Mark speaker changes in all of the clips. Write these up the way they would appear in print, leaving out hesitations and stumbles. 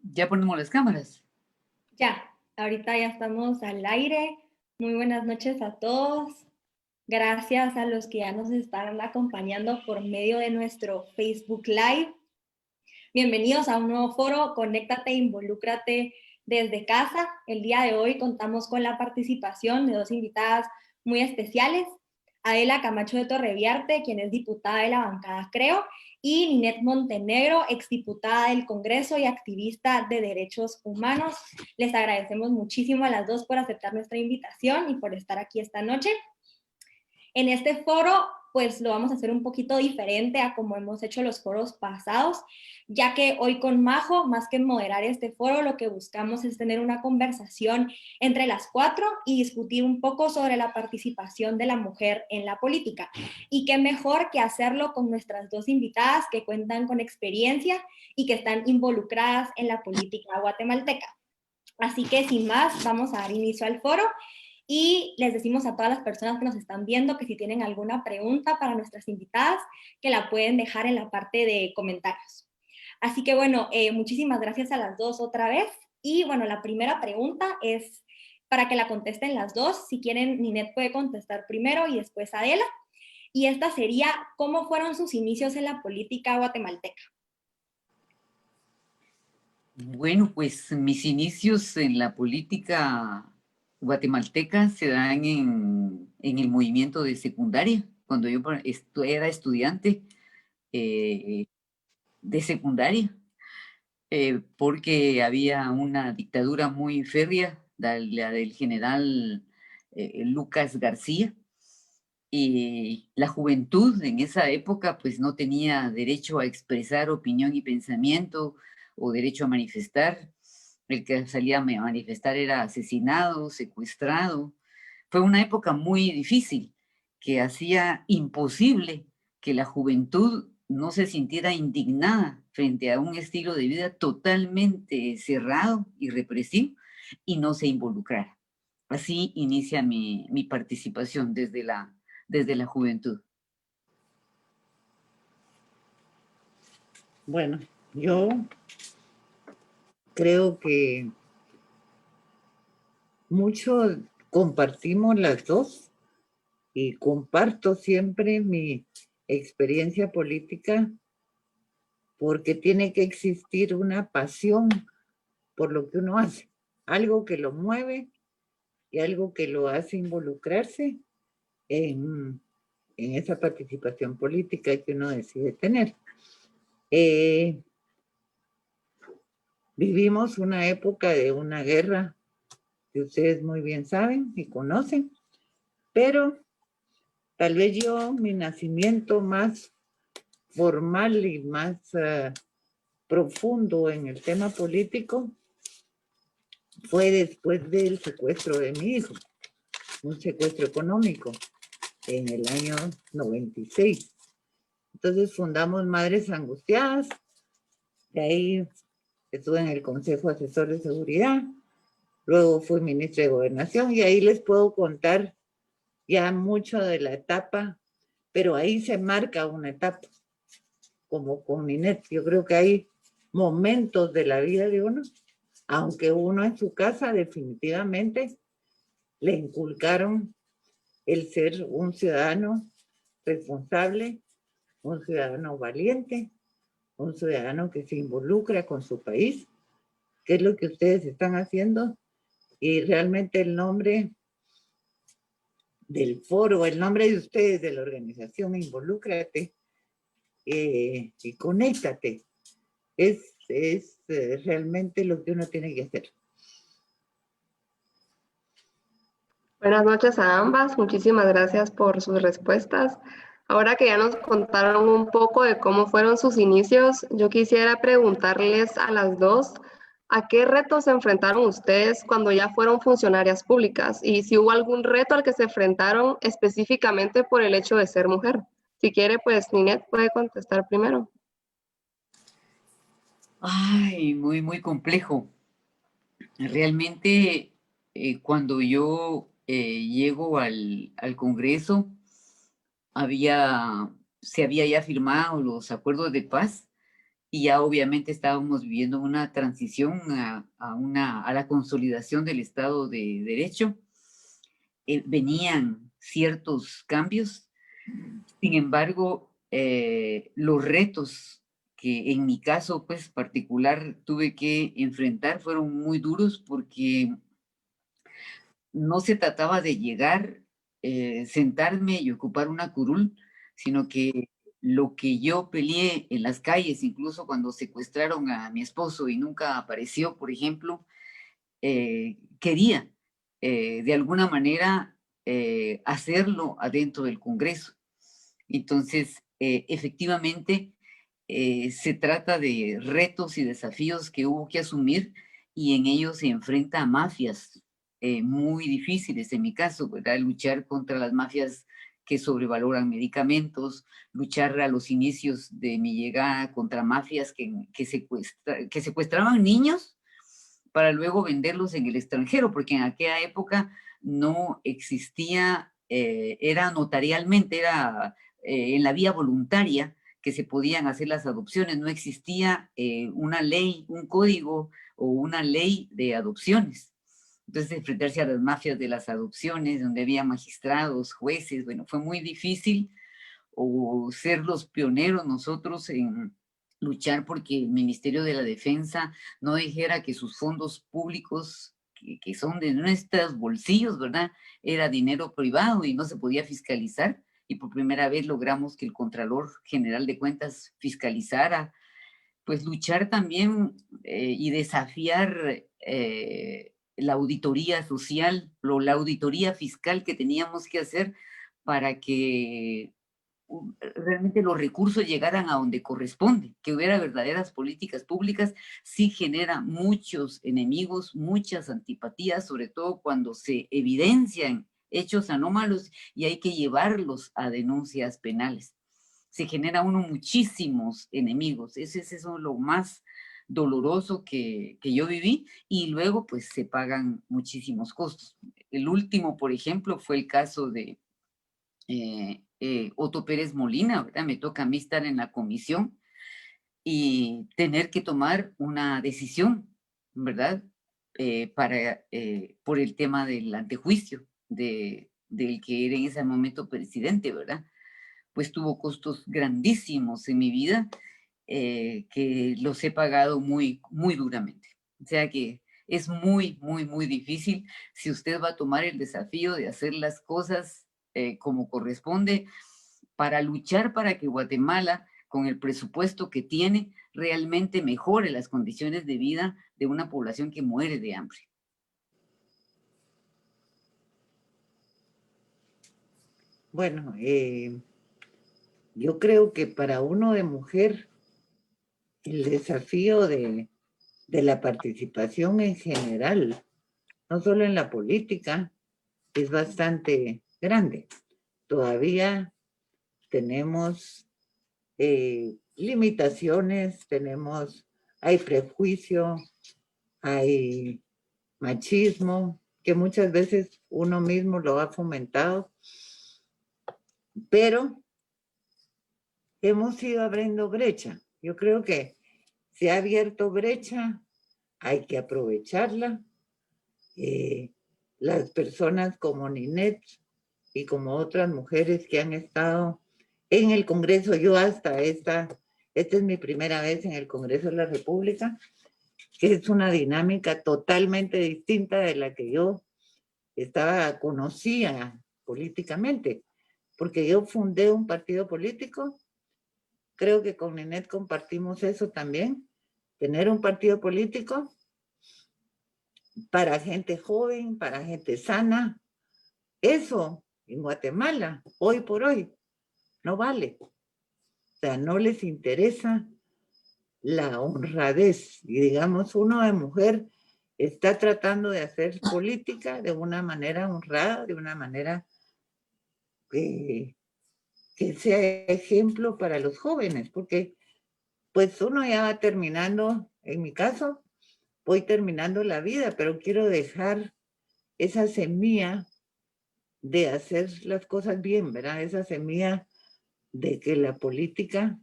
Speaker 1: Ya ponemos las cámaras.
Speaker 2: Ya, ahorita ya estamos al aire. Muy buenas noches a todos. Gracias a los que ya nos están acompañando por medio de nuestro Facebook Live. Bienvenidos a un nuevo foro, Conéctate, Involúcrate desde casa. El día de hoy contamos con la participación de dos invitadas muy especiales. Adela Camacho de Torreviarte, quien es diputada de la bancada Creo, y Ninette Montenegro, exdiputada del Congreso y activista de derechos humanos. Les agradecemos muchísimo a las dos por aceptar nuestra invitación y por estar aquí esta noche. En este foro, pues lo vamos a hacer un poquito diferente a como hemos hecho los foros pasados, ya que hoy con Majo, más que moderar este foro, lo que buscamos es tener una conversación entre las cuatro y discutir un poco sobre la participación de la mujer en la política. Y qué mejor que hacerlo con nuestras dos invitadas que cuentan con experiencia y que están involucradas en la política guatemalteca. Así que sin más, vamos a dar inicio al foro. Y les decimos a todas las personas que nos están viendo que si tienen alguna pregunta para nuestras invitadas, que la pueden dejar en la parte de comentarios. Así que bueno, muchísimas gracias a las dos otra vez. Y bueno, la primera pregunta es para que la contesten las dos. Si quieren, Ninette puede contestar primero y después Adela. Y esta sería, ¿cómo fueron sus inicios en la política guatemalteca?
Speaker 1: Bueno, pues mis inicios en la política guatemalteca se dan en el movimiento de secundaria, cuando yo era estudiante de secundaria, porque había una dictadura muy férrea, la del general Lucas García, y la juventud en esa época pues no tenía derecho a expresar opinión y pensamiento o derecho a manifestar. El que salía a manifestar era asesinado, secuestrado. Fue una época muy difícil que hacía imposible que la juventud no se sintiera indignada frente a un estilo de vida totalmente cerrado y represivo y no se involucrara. Así inicia mi participación desde la juventud.
Speaker 3: Bueno, yo creo que mucho compartimos las dos y comparto siempre mi experiencia política porque tiene que existir una pasión por lo que uno hace, algo que lo mueve y algo que lo hace involucrarse en esa participación política que uno decide tener. Vivimos una época de una guerra que ustedes muy bien saben y conocen, pero tal vez yo, mi nacimiento más formal y más profundo en el tema político fue después del secuestro de mi hijo, un secuestro económico en el año 96. Entonces fundamos Madres Angustiadas, de ahí estuve en el Consejo Asesor de Seguridad, luego fui ministra de Gobernación y ahí les puedo contar ya mucho de la etapa, pero ahí se marca una etapa, como con Ninette. Yo creo que hay momentos de la vida de uno, aunque uno en su casa definitivamente le inculcaron el ser un ciudadano responsable, un ciudadano valiente, un ciudadano que se involucra con su país, que es lo que ustedes están haciendo, y realmente el nombre del foro, el nombre de ustedes, de la organización Involúcrate y Conéctate, es realmente lo que uno tiene que hacer.
Speaker 4: Buenas noches a ambas, muchísimas gracias por sus respuestas. Ahora que ya nos contaron un poco de cómo fueron sus inicios, yo quisiera preguntarles a las dos, ¿a qué retos se enfrentaron ustedes cuando ya fueron funcionarias públicas? Y si hubo algún reto al que se enfrentaron específicamente por el hecho de ser mujer. Si quiere, pues Ninette puede contestar primero.
Speaker 1: Ay, muy, muy complejo. Realmente, cuando yo llego al Congreso, se había ya firmado los acuerdos de paz y ya obviamente estábamos viviendo una transición a la consolidación del Estado de Derecho. Venían ciertos cambios, sin embargo, los retos que en mi caso pues particular tuve que enfrentar fueron muy duros porque no se trataba de llegar, sentarme y ocupar una curul, sino que lo que yo peleé en las calles, incluso cuando secuestraron a mi esposo y nunca apareció, por ejemplo, quería de alguna manera hacerlo adentro del Congreso. Entonces, efectivamente, se trata de retos y desafíos que hubo que asumir y en ellos se enfrenta a mafias muy difíciles, en mi caso, ¿verdad? Luchar contra las mafias que sobrevaloran medicamentos, luchar a los inicios de mi llegada contra mafias que secuestraban niños para luego venderlos en el extranjero, porque en aquella época no existía, era notarialmente, era en la vía voluntaria que se podían hacer las adopciones, no existía una ley, un código o una ley de adopciones. Entonces, enfrentarse a las mafias de las adopciones, donde había magistrados, jueces, bueno, fue muy difícil, o ser los pioneros nosotros en luchar porque el Ministerio de la Defensa no dijera que sus fondos públicos, que son de nuestros bolsillos, ¿verdad? Era dinero privado y no se podía fiscalizar. Y por primera vez logramos que el Contralor General de Cuentas fiscalizara, pues luchar también y desafiar la auditoría social, la auditoría fiscal que teníamos que hacer para que realmente los recursos llegaran a donde corresponde, que hubiera verdaderas políticas públicas, sí genera muchos enemigos, muchas antipatías, sobre todo cuando se evidencian hechos anómalos y hay que llevarlos a denuncias penales. Se genera uno muchísimos enemigos, ese es eso lo más doloroso que yo viví, y luego pues se pagan muchísimos costos. El último, por ejemplo, fue el caso de Otto Pérez Molina, ¿verdad? Me toca a mí estar en la comisión y tener que tomar una decisión, ¿verdad? Por el tema del antejuicio del que era en ese momento presidente, ¿verdad? Pues tuvo costos grandísimos en mi vida que los he pagado muy, muy duramente. O sea que es muy, muy, muy difícil si usted va a tomar el desafío de hacer las cosas como corresponde para luchar para que Guatemala, con el presupuesto que tiene, realmente mejore las condiciones de vida de una población que muere de hambre.
Speaker 3: Bueno, yo creo que para uno de mujer, el desafío de la participación en general, no solo en la política, es bastante grande. Todavía tenemos limitaciones, hay prejuicio, hay machismo, que muchas veces uno mismo lo ha fomentado, pero hemos ido abriendo brecha. Yo creo que se ha abierto brecha, hay que aprovecharla. Las personas como Ninette y como otras mujeres que han estado en el Congreso, yo hasta esta es mi primera vez en el Congreso de la República, que es una dinámica totalmente distinta de la que yo conocía políticamente, porque yo fundé un partido político, creo que con Ninette compartimos eso también, tener un partido político para gente joven, para gente sana. Eso en Guatemala, hoy por hoy, no vale. O sea, no les interesa la honradez. Y digamos, uno de mujer está tratando de hacer política de una manera honrada, de una manera que sea ejemplo para los jóvenes, porque pues uno ya va terminando, en mi caso, voy terminando la vida, pero quiero dejar esa semilla de hacer las cosas bien, ¿verdad? Esa semilla de que la política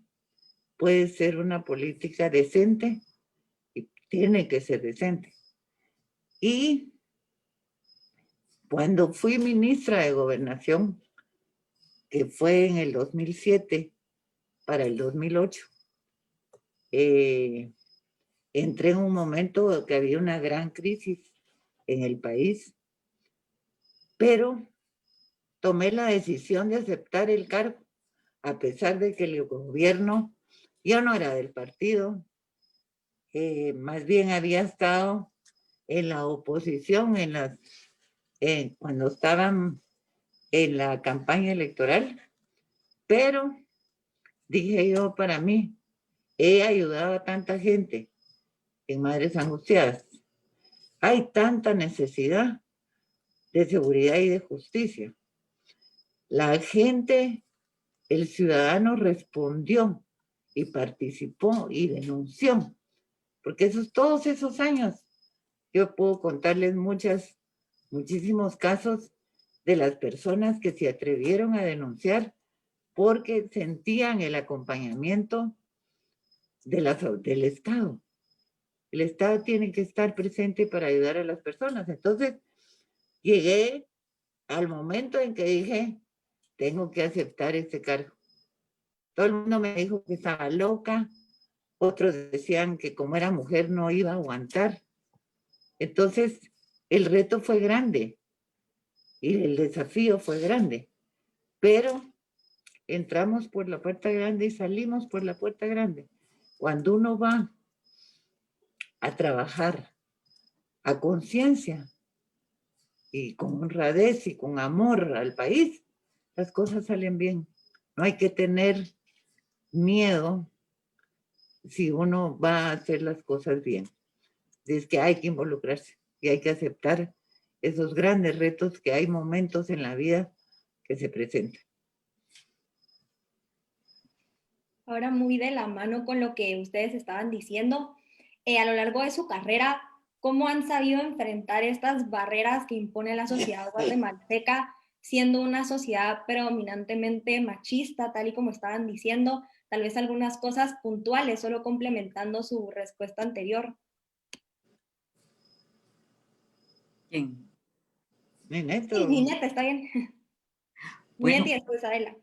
Speaker 3: puede ser una política decente y tiene que ser decente. Y cuando fui ministra de Gobernación, que fue en el 2007 para el 2008, entré en un momento que había una gran crisis en el país, pero tomé la decisión de aceptar el cargo, a pesar de que el gobierno, yo no era del partido, más bien había estado en la oposición cuando estaban en la campaña electoral, pero dije yo para mí, he ayudado a tanta gente en Madres Angustiadas, hay tanta necesidad de seguridad y de justicia. La gente, el ciudadano respondió y participó y denunció, porque todos esos años, yo puedo contarles muchísimos casos de las personas que se atrevieron a denunciar porque sentían el acompañamiento del Estado. El Estado tiene que estar presente para ayudar a las personas. Entonces, llegué al momento en que dije, tengo que aceptar este cargo. Todo el mundo me dijo que estaba loca, otros decían que como era mujer no iba a aguantar. Entonces, el reto fue grande y el desafío fue grande, pero entramos por la puerta grande y salimos por la puerta grande. Cuando uno va a trabajar a conciencia y con honradez y con amor al país, las cosas salen bien. No hay que tener miedo si uno va a hacer las cosas bien. Es que hay que involucrarse y hay que aceptar esos grandes retos que hay momentos en la vida que se presentan.
Speaker 2: Ahora, muy de la mano con lo que ustedes estaban diciendo, a lo largo de su carrera, ¿cómo han sabido enfrentar estas barreras que impone la sociedad guatemalteca, siendo una sociedad predominantemente machista, tal y como estaban diciendo? Tal vez algunas cosas puntuales, solo complementando su respuesta anterior.
Speaker 3: ¿Quién?
Speaker 2: Sí,
Speaker 3: Neto.
Speaker 2: Ninette, está bien.
Speaker 1: Bueno,
Speaker 2: Ninette y después Adela.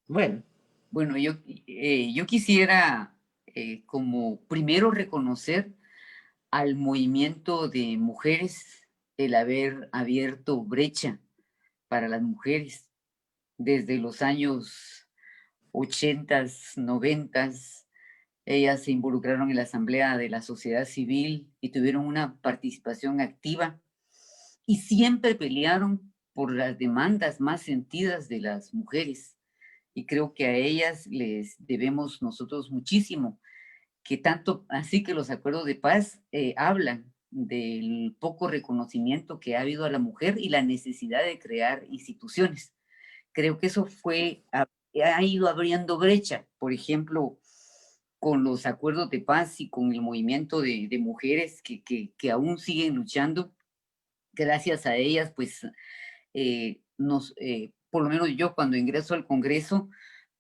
Speaker 3: Bueno,
Speaker 1: yo quisiera como primero reconocer al movimiento de mujeres el haber abierto brecha para las mujeres desde los años 80s, 90s. Ellas se involucraron en la Asamblea de la Sociedad Civil y tuvieron una participación activa y siempre pelearon por las demandas más sentidas de las mujeres. Y creo que a ellas les debemos nosotros muchísimo, que tanto así que los acuerdos de paz hablan del poco reconocimiento que ha habido a la mujer y la necesidad de crear instituciones. Creo que eso ha ido abriendo brecha, por ejemplo, con los acuerdos de paz y con el movimiento de mujeres que aún siguen luchando. Gracias a ellas, pues, por lo menos yo cuando ingreso al Congreso,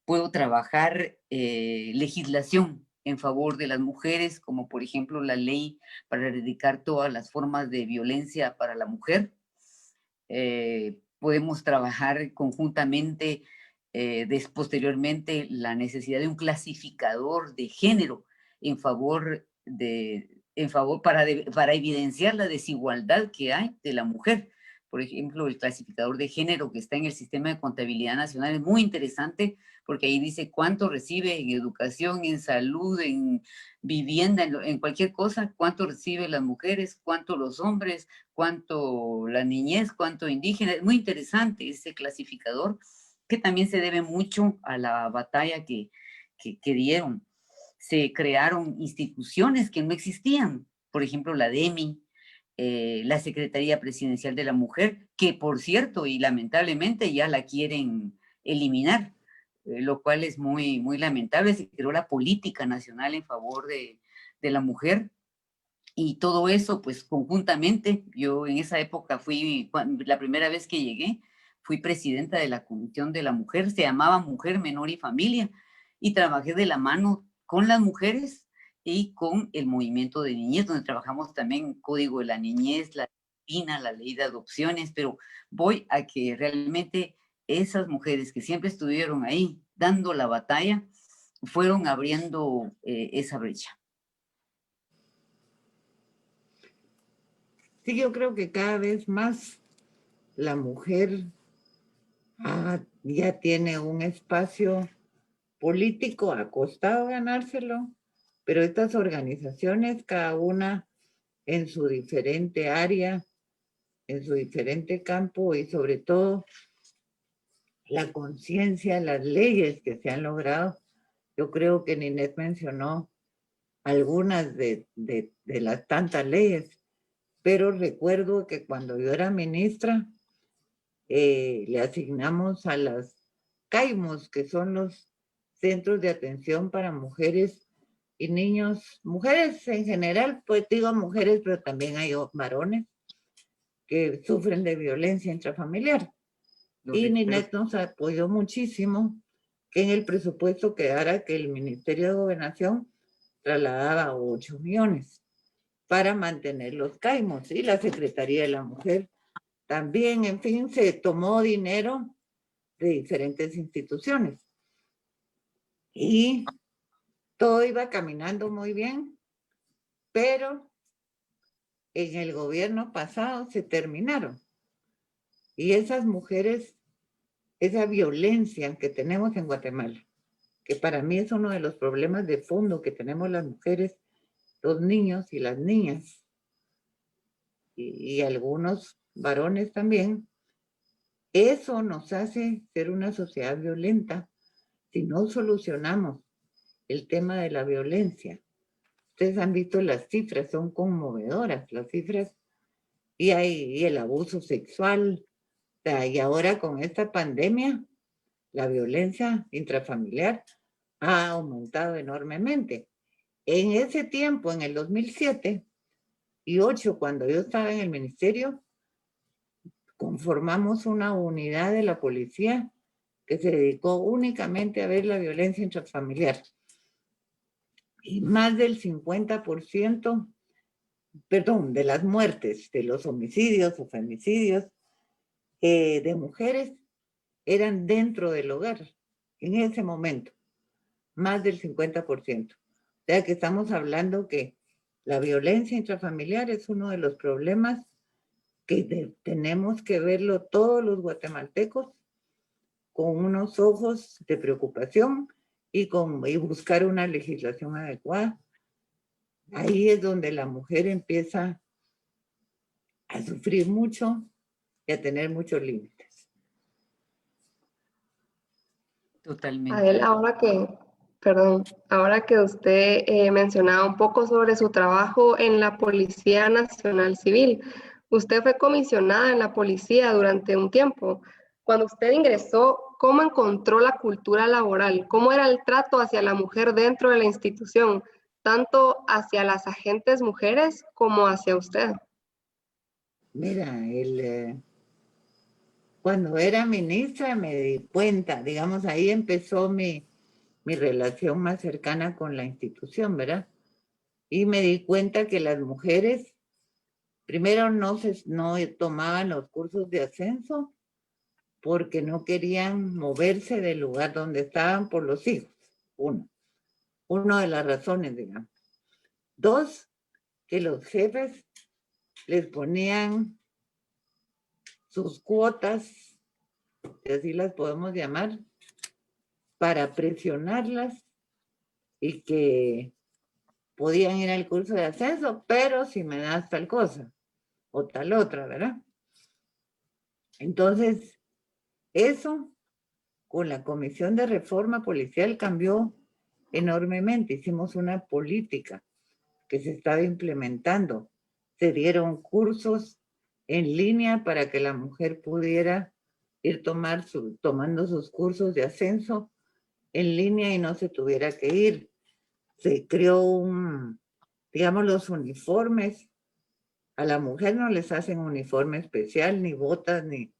Speaker 1: puedo trabajar legislación en favor de las mujeres, como por ejemplo la ley para erradicar todas las formas de violencia para la mujer. Podemos trabajar conjuntamente, posteriormente, la necesidad de un clasificador de género en favor para evidenciar la desigualdad que hay de la mujer. Por ejemplo, el clasificador de género que está en el sistema de contabilidad nacional es muy interesante porque ahí dice cuánto recibe en educación, en salud, en vivienda, en cualquier cosa, cuánto reciben las mujeres, cuánto los hombres, cuánto la niñez, cuánto indígena. Es muy interesante ese clasificador que también se debe mucho a la batalla que dieron. Se crearon instituciones que no existían, por ejemplo la DEMI, la Secretaría Presidencial de la Mujer, que por cierto y lamentablemente ya la quieren eliminar, lo cual es muy, muy lamentable. Se creó la Política Nacional en favor de la mujer y todo eso pues conjuntamente. Yo en esa época la primera vez que llegué, fui presidenta de la Comisión de la Mujer, se llamaba Mujer, Menor y Familia, y trabajé de la mano con las mujeres y con el movimiento de niñez, donde trabajamos también Código de la Niñez, la disciplina, la ley de adopciones, pero voy a que realmente esas mujeres que siempre estuvieron ahí dando la batalla, fueron abriendo esa brecha.
Speaker 3: Sí, yo creo que cada vez más la mujer ya tiene un espacio político, ha costado ganárselo, pero estas organizaciones, cada una en su diferente área, en su diferente campo y sobre todo la conciencia, las leyes que se han logrado. Yo creo que Ninette mencionó algunas de las tantas leyes, pero recuerdo que cuando yo era ministra, le asignamos a las CAIMOS, que son los Centros de Atención para Mujeres y Niños, mujeres en general, pues digo mujeres, pero también hay varones que sufren de violencia intrafamiliar. Y Ninette nos apoyó muchísimo que en el presupuesto quedara que el Ministerio de Gobernación trasladaba 8 millones para mantener los CAIMOS y la Secretaría de la Mujer también, en fin, se tomó dinero de diferentes instituciones y todo iba caminando muy bien, pero en el gobierno pasado se terminaron. Y esas mujeres, esa violencia que tenemos en Guatemala, que para mí es uno de los problemas de fondo que tenemos las mujeres, los niños y las niñas, y algunos varones también, eso nos hace ser una sociedad violenta si no solucionamos el tema de la violencia. Ustedes han visto las cifras, son conmovedoras las cifras, y el abuso sexual, y ahora con esta pandemia, la violencia intrafamiliar ha aumentado enormemente. En ese tiempo, en el 2007 y 2008, cuando yo estaba en el ministerio, conformamos una unidad de la policía que se dedicó únicamente a ver la violencia intrafamiliar. Y más del 50%, perdón, de las muertes, de los homicidios o femicidios de mujeres eran dentro del hogar, en ese momento, más del 50%. O sea que estamos hablando que la violencia intrafamiliar es uno de los problemas que tenemos que verlo todos los guatemaltecos con unos ojos de preocupación y buscar una legislación adecuada. Ahí es donde la mujer empieza a sufrir mucho y a tener muchos límites.
Speaker 1: Totalmente.
Speaker 4: Adel, ahora que usted mencionaba un poco sobre su trabajo en la Policía Nacional Civil, usted fue comisionada en la policía durante un tiempo. Cuando usted ingresó, ¿cómo encontró la cultura laboral? ¿Cómo era el trato hacia la mujer dentro de la institución, tanto hacia las agentes mujeres como hacia usted?
Speaker 3: Mira, cuando era ministra me di cuenta, digamos, ahí empezó mi relación más cercana con la institución, ¿verdad? Y me di cuenta que las mujeres, primero no tomaban los cursos de ascenso porque no querían moverse del lugar donde estaban por los hijos. Una de las razones, digamos. Dos, que los jefes les ponían sus cuotas, que así las podemos llamar, para presionarlas y que podían ir al curso de ascenso, pero si me das tal cosa o tal otra, ¿verdad? Entonces, eso con la Comisión de Reforma Policial cambió enormemente. Hicimos una política que se estaba implementando. Se dieron cursos en línea para que la mujer pudiera ir tomando sus cursos de ascenso en línea y no se tuviera que ir. Se creó digamos, los uniformes. A la mujer no les hacen uniforme especial, ni botas, ni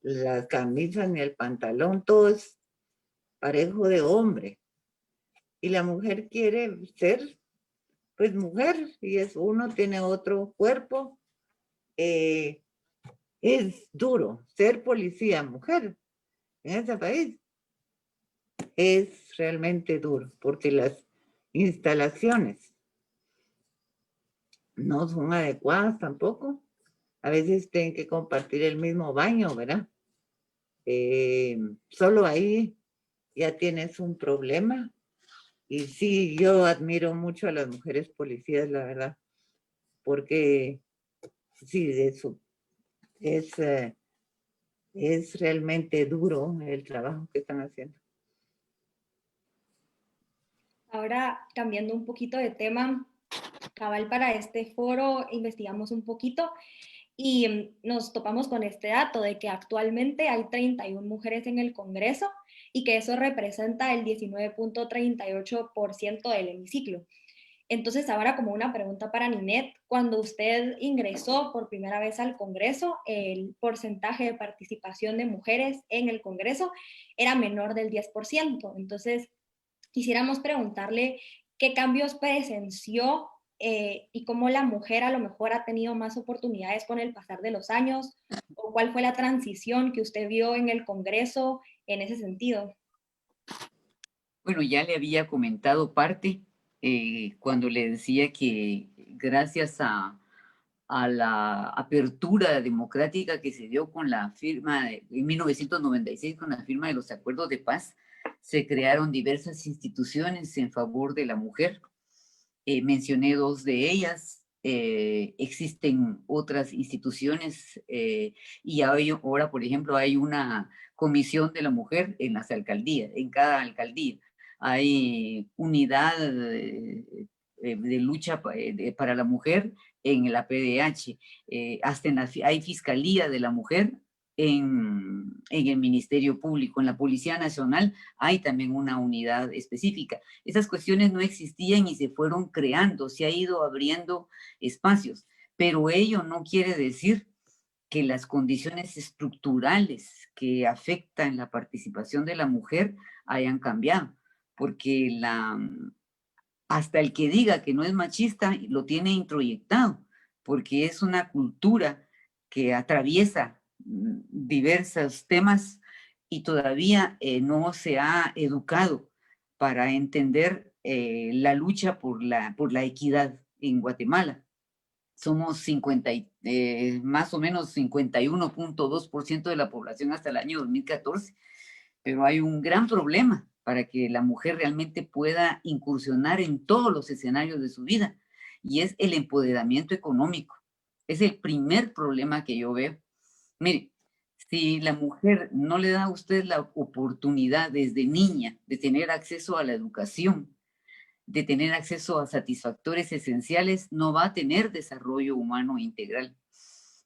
Speaker 3: las camisas, ni el pantalón, todo es parejo de hombre. y la mujer quiere ser, pues, mujer, y uno tiene otro cuerpo. Es duro ser policía mujer en ese país. Es realmente duro, porque las instalaciones no son adecuadas tampoco. A veces tienen que compartir el mismo baño, ¿verdad? Solo ahí ya tienes un problema. Y sí, yo admiro mucho a las mujeres policías, la verdad, porque sí, eso es realmente duro el trabajo que están haciendo.
Speaker 2: Ahora, cambiando un poquito de tema, cabal para este foro investigamos un poquito y nos topamos con este dato de que actualmente hay 31 mujeres en el Congreso y que eso representa el 19.38% del hemiciclo. Entonces, ahora como una pregunta para Ninette, cuando usted ingresó por primera vez al Congreso, el porcentaje de participación de mujeres en el Congreso era menor del 10%. Entonces, quisiéramos preguntarle qué cambios presenció y cómo la mujer a lo mejor ha tenido más oportunidades con el pasar de los años, o cuál fue la transición que usted vio en el Congreso en ese sentido.
Speaker 1: Bueno, ya le había comentado parte cuando le decía que gracias a la apertura democrática que se dio con la firma en 1996, con la firma de los acuerdos de paz, se crearon diversas instituciones en favor de la mujer. Mencioné dos de ellas. Existen otras instituciones y ahora, por ejemplo, hay una comisión de la mujer en las alcaldías, en cada alcaldía. Hay unidad de lucha para la mujer en la PDH. Hasta hay fiscalía de la mujer en el Ministerio Público. En la Policía Nacional hay también una unidad específica. Esas cuestiones no existían y se fueron creando, se ha ido abriendo espacios, pero ello no quiere decir que las condiciones estructurales que afectan la participación de la mujer hayan cambiado, porque hasta el que diga que no es machista lo tiene introyectado, porque es una cultura que atraviesa diversos temas y todavía no se ha educado para entender la lucha por la equidad en Guatemala. Somos más o menos 51.2% de la población hasta el año 2014, pero hay un gran problema para que la mujer realmente pueda incursionar en todos los escenarios de su vida, y es el empoderamiento económico. Es el primer problema que yo veo. Mire, si la mujer no le da a usted la oportunidad desde niña de tener acceso a la educación, de tener acceso a satisfactores esenciales, no va a tener desarrollo humano integral.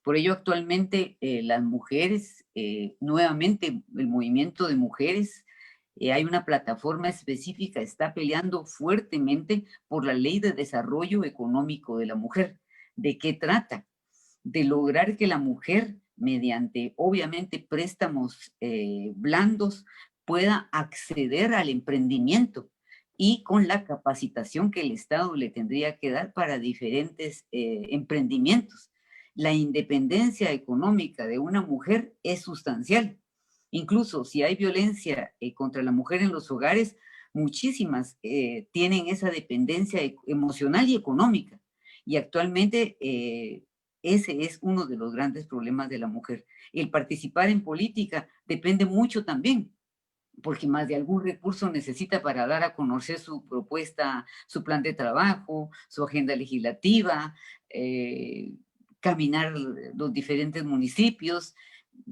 Speaker 1: Por ello, actualmente las mujeres, nuevamente el movimiento de mujeres, hay una plataforma específica, está peleando fuertemente por la Ley de Desarrollo Económico de la Mujer. ¿De qué trata? De lograr que la mujer, mediante obviamente préstamos blandos, pueda acceder al emprendimiento y con la capacitación que el Estado le tendría que dar para diferentes emprendimientos. La independencia económica de una mujer es sustancial. Incluso si hay violencia contra la mujer en los hogares, muchísimas tienen esa dependencia emocional y económica. Y actualmente ese es uno de los grandes problemas de la mujer. El participar en política depende mucho también, porque más de algún recurso necesita para dar a conocer su propuesta, su plan de trabajo, su agenda legislativa, caminar los diferentes municipios,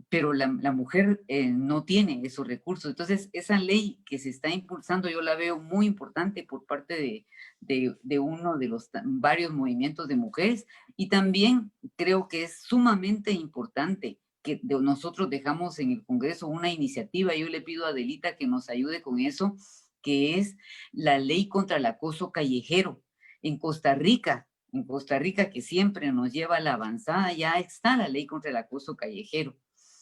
Speaker 1: pero la mujer no tiene esos recursos. Entonces, esa ley que se está impulsando yo la veo muy importante por parte de uno de los varios movimientos de mujeres, y también creo que es sumamente importante que nosotros dejamos en el Congreso una iniciativa. Yo le pido a Adelita que nos ayude con eso, que es la ley contra el acoso callejero. En Costa Rica, que siempre nos lleva a la avanzada, ya está la ley contra el acoso callejero.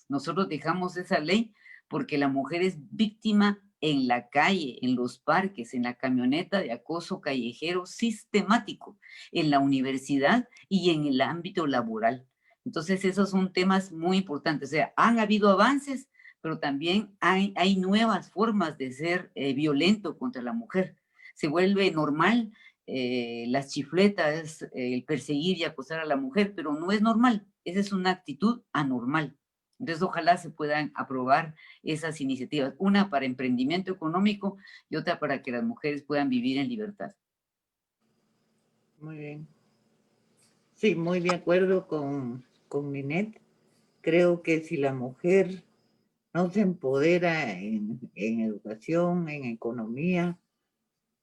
Speaker 1: Nosotros dejamos esa ley porque la mujer es víctima en la calle, en los parques, en la camioneta de acoso callejero sistemático, en la universidad y en el ámbito laboral. Entonces, esos son temas muy importantes. O sea, han habido avances, pero también hay nuevas formas de ser violento contra la mujer. Se vuelve normal las chifletas, el perseguir y acosar a la mujer, pero no es normal. Esa es una actitud anormal. Entonces, ojalá se puedan aprobar esas iniciativas, una para emprendimiento económico y otra para que las mujeres puedan vivir en libertad.
Speaker 3: Muy bien. Sí, muy de acuerdo con Ninette. Creo que si la mujer no se empodera en educación, en economía,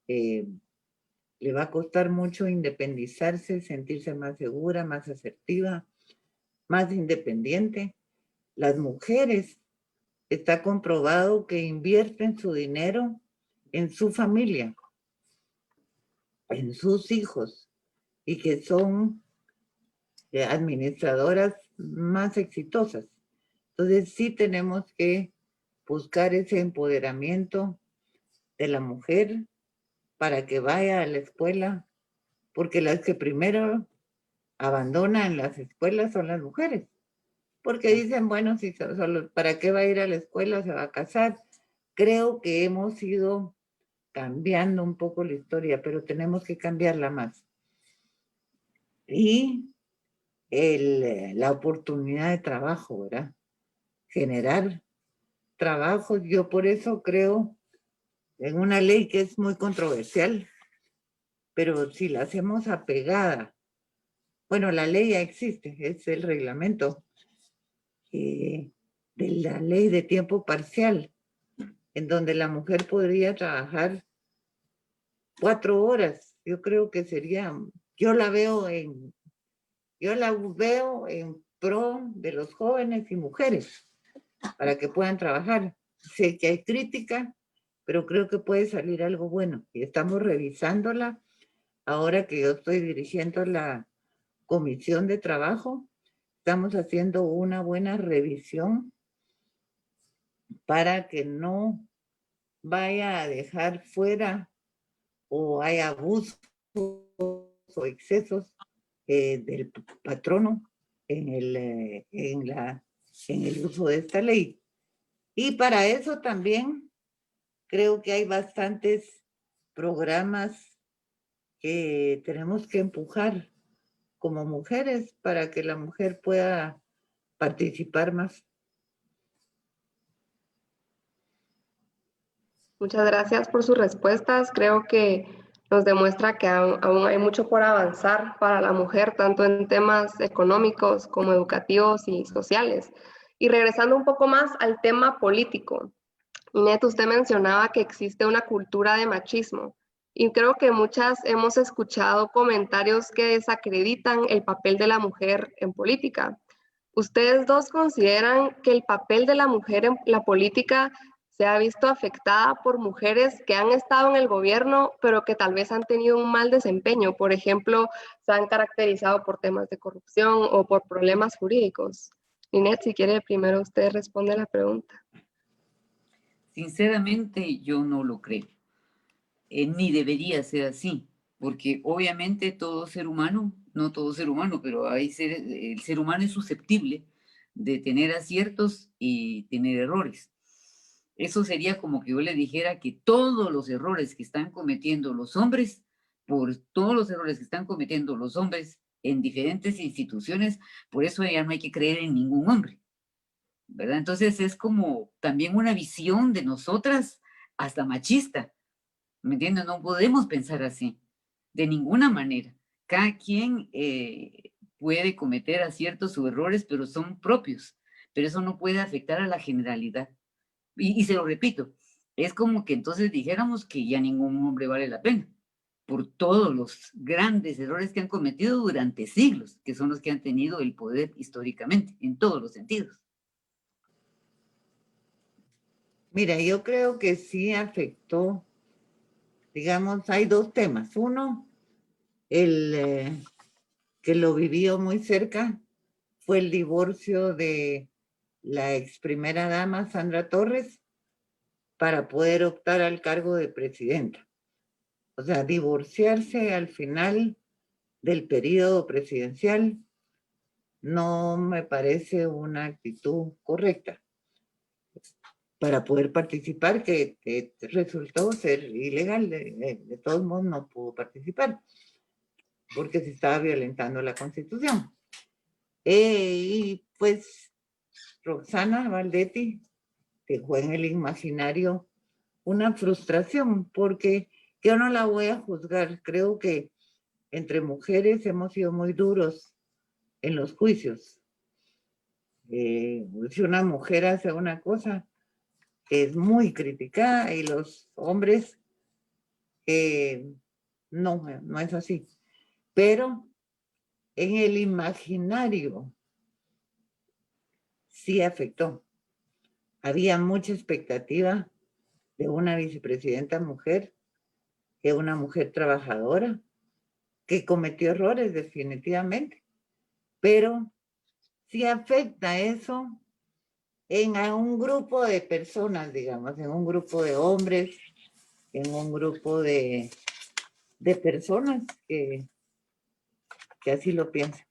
Speaker 3: le va a costar mucho independizarse, sentirse más segura, más asertiva, más independiente. Las mujeres, está comprobado que invierten su dinero en su familia, en sus hijos, y que son administradoras más exitosas. Entonces sí tenemos que buscar ese empoderamiento de la mujer para que vaya a la escuela, porque las que primero abandonan las escuelas son las mujeres, porque dicen, bueno, si solo, ¿para qué va a ir a la escuela? Se va a casar. Creo que hemos ido cambiando un poco la historia, pero tenemos que cambiarla más. Y la oportunidad de trabajo, ¿verdad? Generar trabajo. Yo por eso creo en una ley que es muy controversial, pero si la hacemos apegada, bueno, la ley ya existe, es el reglamento de la ley de tiempo parcial, en donde la mujer podría trabajar 4 horas. Yo creo que sería, yo la veo en pro de los jóvenes y mujeres para que puedan trabajar. Sé que hay crítica, pero creo que puede salir algo bueno y estamos revisándola. Ahora que yo estoy dirigiendo la comisión de trabajo, estamos haciendo una buena revisión para que no vaya a dejar fuera o haya abusos o excesos del patrono en el uso de esta ley. Y para eso también creo que hay bastantes programas que tenemos que empujar como mujeres para que la mujer pueda participar más.
Speaker 4: Muchas gracias por sus respuestas. Creo que nos demuestra que aún hay mucho por avanzar para la mujer, tanto en temas económicos como educativos y sociales. Y regresando un poco más al tema político, Inet, usted mencionaba que existe una cultura de machismo y creo que muchas hemos escuchado comentarios que desacreditan el papel de la mujer en política. ¿Ustedes dos consideran que el papel de la mujer en la política se ha visto afectada por mujeres que han estado en el gobierno, pero que tal vez han tenido un mal desempeño? Por ejemplo, se han caracterizado por temas de corrupción o por problemas jurídicos. Inet, si quiere, primero usted responde la pregunta.
Speaker 1: Sinceramente, yo no lo creo. Ni debería ser así, porque obviamente todo ser humano, no todo ser humano, pero el ser humano es susceptible de tener aciertos y tener errores. Eso sería como que yo le dijera que todos los errores que están cometiendo los hombres, por todos los errores que están cometiendo los hombres en diferentes instituciones, por eso ya no hay que creer en ningún hombre, ¿verdad? Entonces es como también una visión de nosotras hasta machista, ¿me entiendes? No podemos pensar así, de ninguna manera. Cada quien puede cometer aciertos o errores, pero son propios, pero eso no puede afectar a la generalidad. Y se lo repito, es como que entonces dijéramos que ya ningún hombre vale la pena, por todos los grandes errores que han cometido durante siglos, que son los que han tenido el poder históricamente, en todos los sentidos.
Speaker 3: Mira, yo creo que sí afectó, digamos, hay 2 temas. Uno, el que lo vivió muy cerca, fue el divorcio de la ex primera dama, Sandra Torres, para poder optar al cargo de presidenta. O sea, divorciarse al final del periodo presidencial no me parece una actitud correcta para poder participar, que resultó ser ilegal. De todos modos no pudo participar porque se estaba violentando la Constitución. Y pues Roxana Valdetti dejó en el imaginario una frustración, porque yo no la voy a juzgar. Creo que entre mujeres hemos sido muy duros en los juicios. Si una mujer hace una cosa, es muy criticada, y los hombres no es así. Pero en el imaginario sí afectó. Había mucha expectativa de una vicepresidenta mujer, que una mujer trabajadora, que cometió errores definitivamente, pero sí afecta eso en un grupo de personas, digamos, en un grupo de hombres, en un grupo de personas que así lo piensan.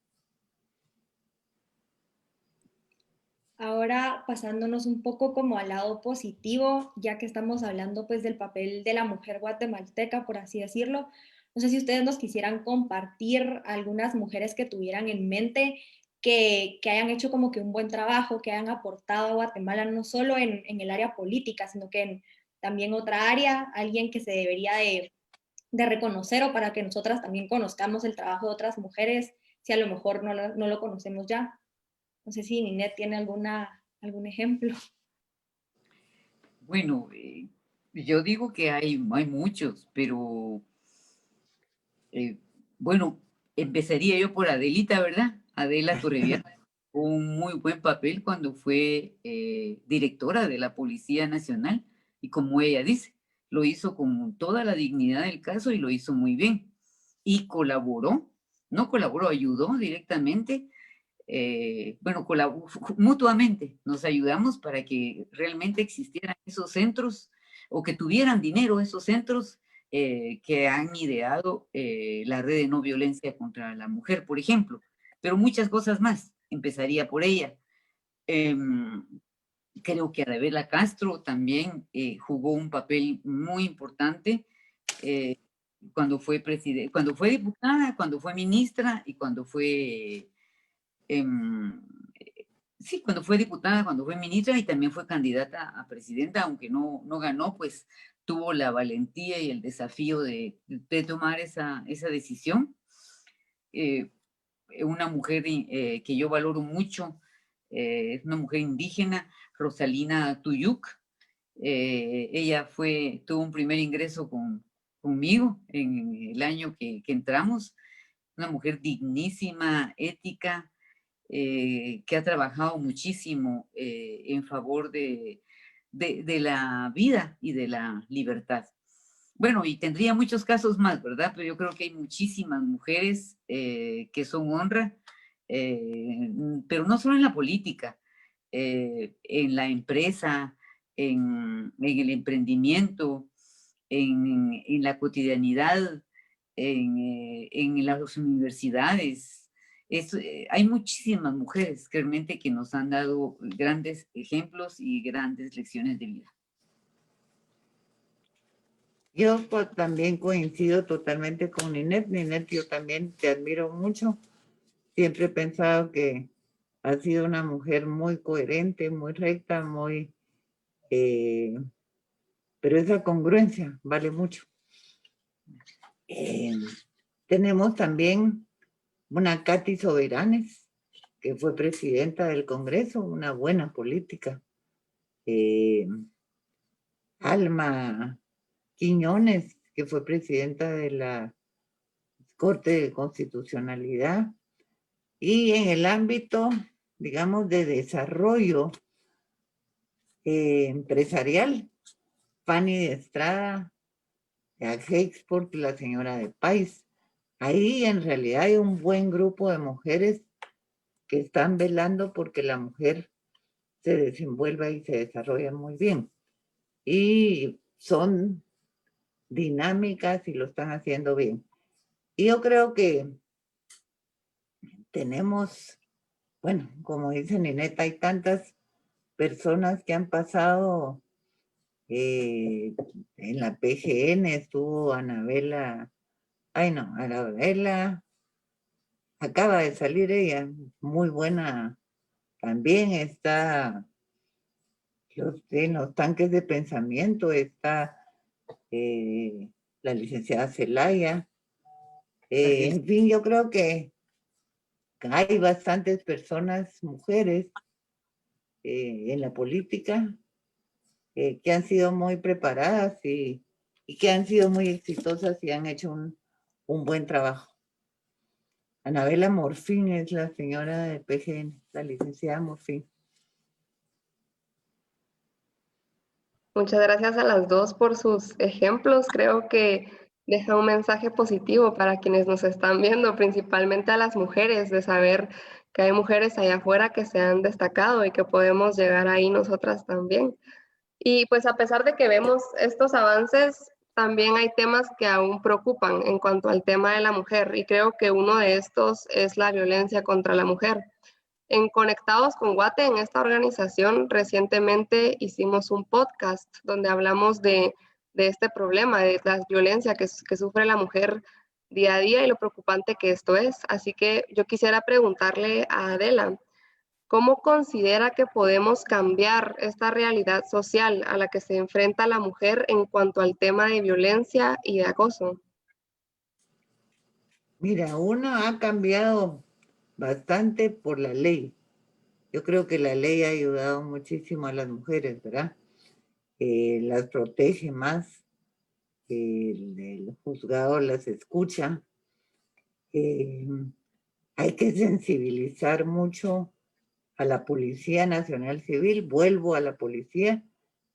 Speaker 2: Ahora pasándonos un poco como al lado positivo, ya que estamos hablando pues del papel de la mujer guatemalteca, por así decirlo. No sé si ustedes nos quisieran compartir algunas mujeres que tuvieran en mente que hayan hecho como que un buen trabajo, que hayan aportado a Guatemala no solo en el área política, sino que en también otra área, alguien que se debería de reconocer, o para que nosotras también conozcamos el trabajo de otras mujeres, si a lo mejor no lo conocemos ya. No sé si Ninette tiene algún ejemplo.
Speaker 1: Bueno, yo digo que hay muchos, pero bueno, empezaría yo por Adelita, ¿verdad? Adela Torrevián, un muy buen papel cuando fue directora de la Policía Nacional, y como ella dice, lo hizo con toda la dignidad del caso y lo hizo muy bien. Y ayudó directamente, bueno, mutuamente nos ayudamos para que realmente existieran esos centros, o que tuvieran dinero esos centros que han ideado la red de no violencia contra la mujer, por ejemplo, pero muchas cosas más. Empezaría por ella. Creo que Adela Castro también jugó un papel muy importante cuando fue cuando fue diputada, cuando fue ministra y cuando fue sí, cuando fue diputada, cuando fue ministra, y también fue candidata a presidenta, aunque no ganó, pues tuvo la valentía y el desafío de tomar esa decisión. Una mujer que yo valoro mucho, es una mujer indígena, Rosalina Tuyuk. Ella tuvo un primer ingreso conmigo en el año que entramos. Una mujer dignísima, ética, que ha trabajado muchísimo en favor de la vida y de la libertad. Bueno, y tendría muchos casos más, ¿verdad? Pero yo creo que hay muchísimas mujeres que son honra, pero no solo en la política, en la empresa, en el emprendimiento, en la cotidianidad, en las universidades. Hay muchísimas mujeres realmente que nos han dado grandes ejemplos y grandes lecciones de vida.
Speaker 3: Yo también coincido totalmente con Ninette. Ninette, yo también te admiro mucho. Siempre he pensado que has sido una mujer muy coherente, muy recta, pero esa congruencia vale mucho. Tenemos también una Katy Soberanes, que fue presidenta del Congreso, una buena política. Alma Quiñones, que fue presidenta de la Corte de Constitucionalidad. Y en el ámbito, digamos, de desarrollo empresarial, Fanny de Estrada, Export, la señora de Pais. Ahí en realidad hay un buen grupo de mujeres que están velando porque la mujer se desenvuelva y se desarrolla muy bien. y son dinámicas y lo están haciendo bien. Y yo creo que tenemos, bueno, como dice Nineta, hay tantas personas que han pasado en la PGN, estuvo Anabela, Anabela, acaba de salir ella, muy buena, también está en los tanques de pensamiento, está la licenciada Zelaya, en fin, yo creo que hay bastantes personas, mujeres, en la política que han sido muy preparadas y que han sido muy exitosas y han hecho un buen trabajo. Anabela Morfín es la señora de PGN, la licenciada Morfín.
Speaker 4: Muchas gracias a las dos por sus ejemplos. Creo que deja un mensaje positivo para quienes nos están viendo, principalmente a las mujeres, de saber que hay mujeres allá afuera que se han destacado y que podemos llegar ahí nosotras también. Y pues a pesar de que vemos estos avances, también hay temas que aún preocupan en cuanto al tema de la mujer, y creo que uno de estos es la violencia contra la mujer. En Conectados con Guate, en esta organización, recientemente hicimos un podcast donde hablamos de este problema, de la violencia que sufre la mujer día a día y lo preocupante que esto es. Así que yo quisiera preguntarle a Adela, ¿cómo considera que podemos cambiar esta realidad social a la que se enfrenta la mujer en cuanto al tema de violencia y de acoso?
Speaker 3: Mira, uno ha cambiado bastante por la ley. Yo creo que la ley ha ayudado muchísimo a las mujeres, ¿verdad? Las protege más, el juzgado las escucha. Hay que sensibilizar mucho a la Policía Nacional Civil, vuelvo a la policía,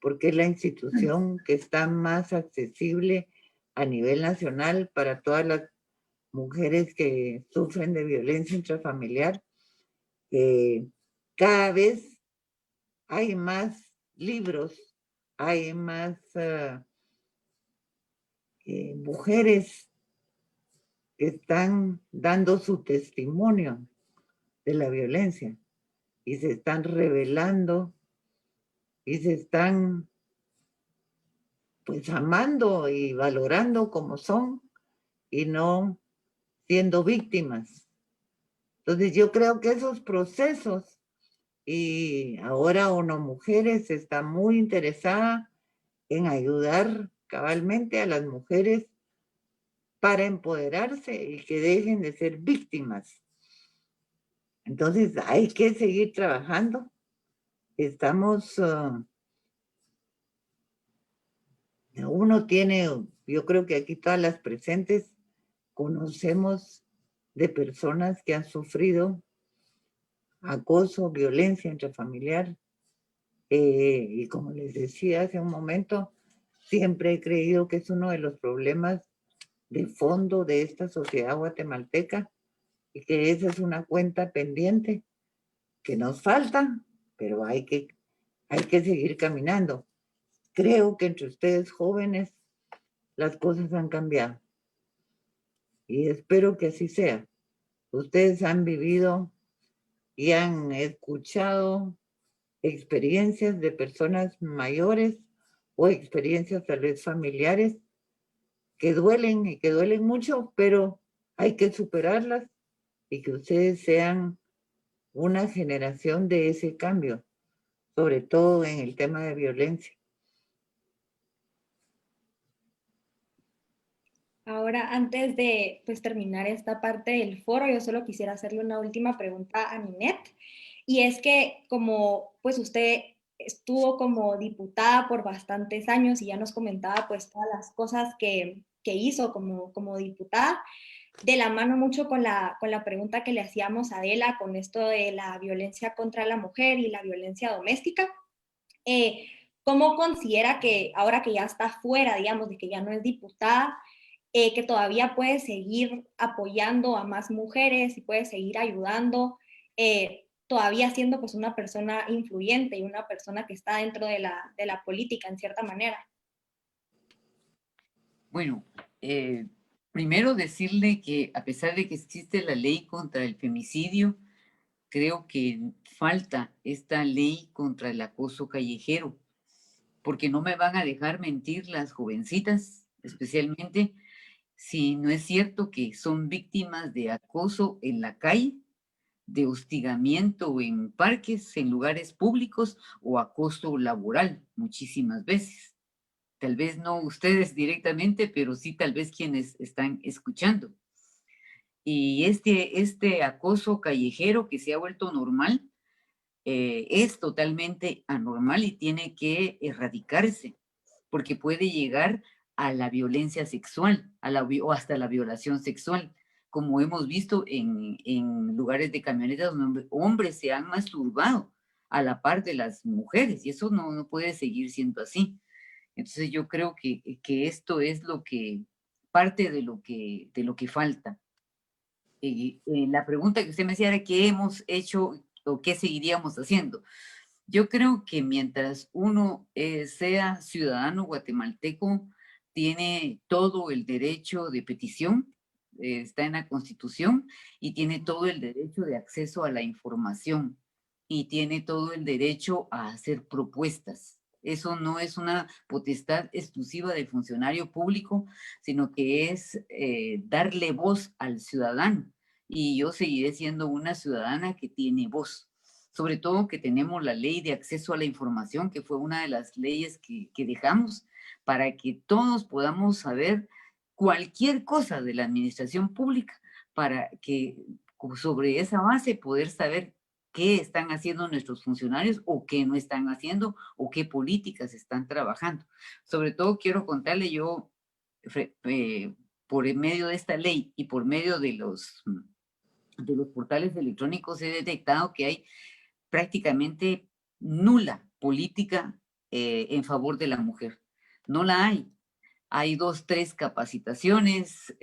Speaker 3: porque es la institución que está más accesible a nivel nacional para todas las mujeres que sufren de violencia intrafamiliar. Cada vez hay más libros, hay más mujeres que están dando su testimonio de la violencia y se están revelando y se están pues amando y valorando como son y no siendo víctimas. Entonces yo creo que esos procesos, y ahora ONU Mujeres está muy interesada en ayudar cabalmente a las mujeres para empoderarse y que dejen de ser víctimas. Entonces hay que seguir trabajando. Estamos, uno tiene, yo creo que aquí todas las presentes conocemos de personas que han sufrido acoso, violencia intrafamiliar. Y como les decía hace un momento, siempre he creído que es uno de los problemas de fondo de esta sociedad guatemalteca y que esa es una cuenta pendiente que nos falta, pero hay que seguir caminando. Creo que entre ustedes jóvenes las cosas han cambiado y espero que así sea. Ustedes han vivido y han escuchado experiencias de personas mayores o experiencias tal vez familiares que duelen y que duelen mucho, pero hay que superarlas y que ustedes sean una generación de ese cambio, sobre todo en el tema de violencia.
Speaker 2: Ahora, antes de pues, terminar esta parte del foro, yo solo quisiera hacerle una última pregunta a Ninette. Y es que como pues usted estuvo como diputada por bastantes años y ya nos comentaba pues todas las cosas que hizo como diputada, de la mano mucho con la pregunta que le hacíamos a Adela con esto de la violencia contra la mujer y la violencia doméstica. ¿Cómo considera que ahora que ya está fuera, digamos, de que ya no es diputada, que todavía puede seguir apoyando a más mujeres y puede seguir ayudando todavía siendo pues una persona influyente y una persona que está dentro de la política en cierta manera.
Speaker 1: Bueno, primero decirle que a pesar de que existe la ley contra el femicidio, creo que falta esta ley contra el acoso callejero, porque no me van a dejar mentir las jovencitas, especialmente si no es cierto que son víctimas de acoso en la calle, de hostigamiento en parques, en lugares públicos o acoso laboral muchísimas veces. Tal vez no ustedes directamente, pero sí tal vez quienes están escuchando. Y este acoso callejero que se ha vuelto normal es totalmente anormal y tiene que erradicarse, porque puede llegar a la violencia sexual o hasta la violación sexual, como hemos visto en lugares de camionetas donde hombres se han masturbado a la par de las mujeres, y eso no puede seguir siendo así. Entonces yo creo que esto es parte de lo que falta. La pregunta que usted me hacía era qué hemos hecho o qué seguiríamos haciendo. Yo creo que mientras uno sea ciudadano guatemalteco, tiene todo el derecho de petición, está en la Constitución, y tiene todo el derecho de acceso a la información, y tiene todo el derecho a hacer propuestas. Eso no es una potestad exclusiva del funcionario público, sino que es darle voz al ciudadano. Y yo seguiré siendo una ciudadana que tiene voz. Sobre todo que tenemos la ley de acceso a la información, que fue una de las leyes que dejamos para que todos podamos saber cualquier cosa de la administración pública, para que sobre esa base poder saber qué están haciendo nuestros funcionarios o qué no están haciendo o qué políticas están trabajando. Sobre todo quiero contarle yo, por medio de esta ley y por medio de los portales electrónicos, he detectado que hay prácticamente nula política en favor de la mujer. No la hay. Hay 2, 3 capacitaciones,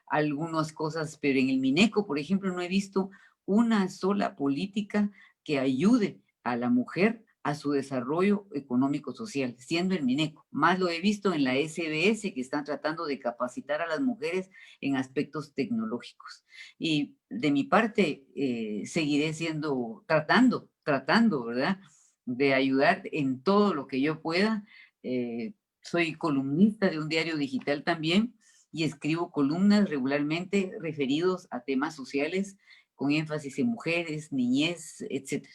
Speaker 1: algunas cosas, pero en el Mineco, por ejemplo, no he visto una sola política que ayude a la mujer a su desarrollo económico-social, siendo el Mineco. Más lo he visto en la SBS, que están tratando de capacitar a las mujeres en aspectos tecnológicos. Y de mi parte, seguiré tratando, ¿verdad?, de ayudar en todo lo que yo pueda. Soy columnista de un diario digital también y escribo columnas regularmente referidos a temas sociales con énfasis en mujeres, niñez, etc.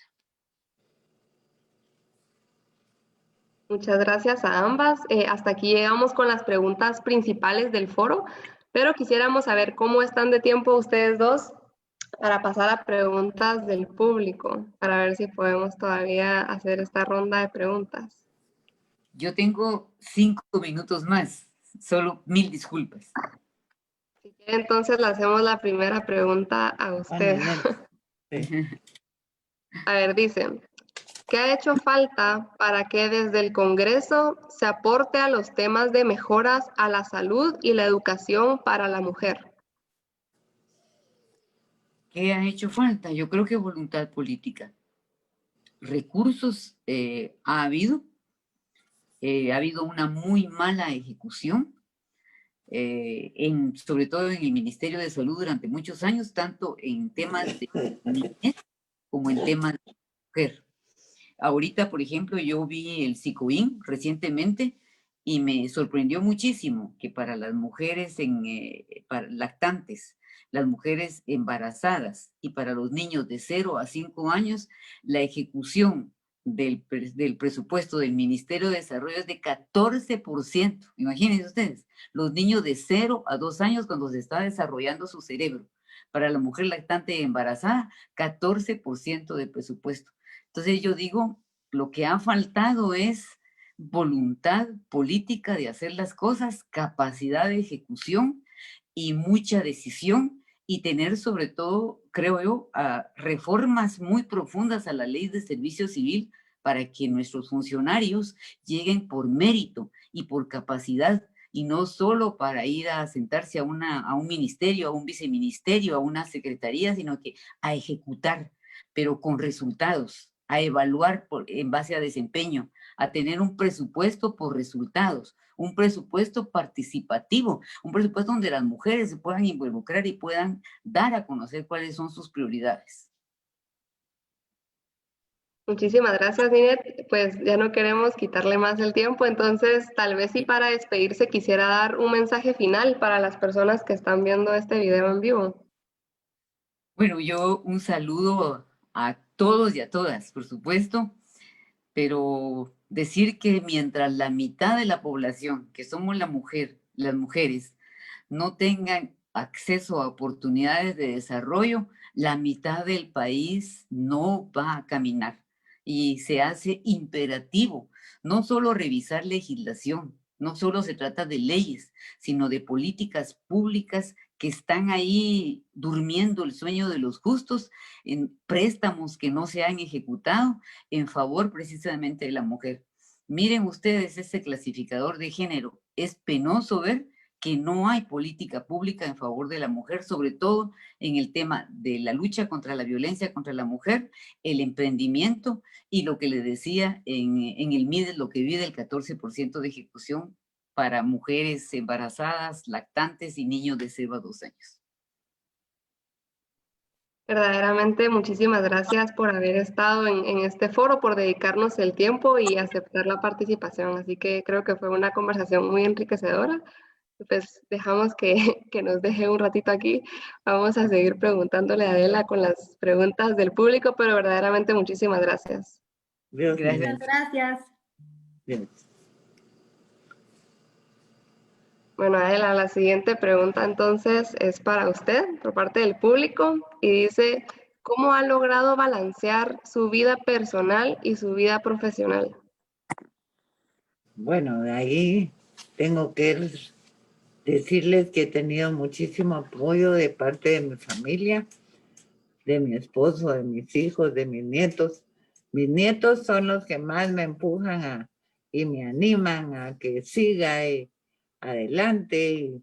Speaker 4: Muchas gracias a ambas. Hasta aquí llegamos con las preguntas principales del foro, pero quisiéramos saber cómo están de tiempo ustedes dos para pasar a preguntas del público, para ver si podemos todavía hacer esta ronda de preguntas.
Speaker 1: Yo tengo 5 minutos más, solo 1000 disculpas.
Speaker 4: Si quiere, entonces le hacemos la primera pregunta a usted. A ver, dice, ¿qué ha hecho falta para que desde el Congreso se aporte a los temas de mejoras a la salud y la educación para la mujer?
Speaker 1: ¿Qué ha hecho falta? Yo creo que voluntad política. Recursos ha habido una muy mala ejecución, sobre todo en el Ministerio de Salud durante muchos años, tanto en temas de niñez como en temas de mujer. Ahorita, por ejemplo, yo vi el Psicoín recientemente y me sorprendió muchísimo que para las mujeres para lactantes, las mujeres embarazadas y para los niños de 0 a 5 años, la ejecución del presupuesto del Ministerio de Desarrollo es de 14%. Imagínense ustedes, los niños de 0 a 2 años cuando se está desarrollando su cerebro. Para la mujer lactante y embarazada, 14% del presupuesto. Entonces yo digo, lo que ha faltado es voluntad política de hacer las cosas, capacidad de ejecución y mucha decisión, y tener sobre todo, creo yo, reformas muy profundas a la ley de servicio civil para que nuestros funcionarios lleguen por mérito y por capacidad, y no solo para ir a sentarse a un ministerio, a un viceministerio, a una secretaría, sino que a ejecutar, pero con resultados, a evaluar en base a desempeño, a tener un presupuesto por resultados, un presupuesto participativo, un presupuesto donde las mujeres se puedan involucrar y puedan dar a conocer cuáles son sus prioridades.
Speaker 4: Muchísimas gracias, Ninette. Pues ya no queremos quitarle más el tiempo, entonces tal vez sí para despedirse quisiera dar un mensaje final para las personas que están viendo este video en vivo.
Speaker 1: Bueno, yo un saludo a todos y a todas, por supuesto, pero decir que mientras la mitad de la población, que somos las mujeres, no tengan acceso a oportunidades de desarrollo, la mitad del país no va a caminar. Y se hace imperativo no solo revisar legislación, no solo se trata de leyes, sino de políticas públicas que están ahí durmiendo el sueño de los justos, en préstamos que no se han ejecutado en favor precisamente de la mujer. Miren ustedes ese clasificador de género. Es penoso ver que no hay política pública en favor de la mujer, sobre todo en el tema de la lucha contra la violencia contra la mujer, el emprendimiento y lo que le decía en el MIDES, lo que vive el 14% de ejecución para mujeres embarazadas, lactantes y niños de 0 a 2 años.
Speaker 4: Verdaderamente, muchísimas gracias por haber estado en este foro, por dedicarnos el tiempo y aceptar la participación. Así que creo que fue una conversación muy enriquecedora. Pues dejamos que nos deje un ratito aquí. Vamos a seguir preguntándole a Adela con las preguntas del público, pero verdaderamente muchísimas gracias.
Speaker 1: Gracias.
Speaker 2: Muchas gracias.
Speaker 3: Bien.
Speaker 4: Bueno, Adela, la siguiente pregunta entonces es para usted, por parte del público, y dice, ¿cómo ha logrado balancear su vida personal y su vida profesional?
Speaker 3: Bueno, de ahí tengo que decirles que he tenido muchísimo apoyo de parte de mi familia, de mi esposo, de mis hijos, de mis nietos. Mis nietos son los que más me empujan y me animan a que siga adelante,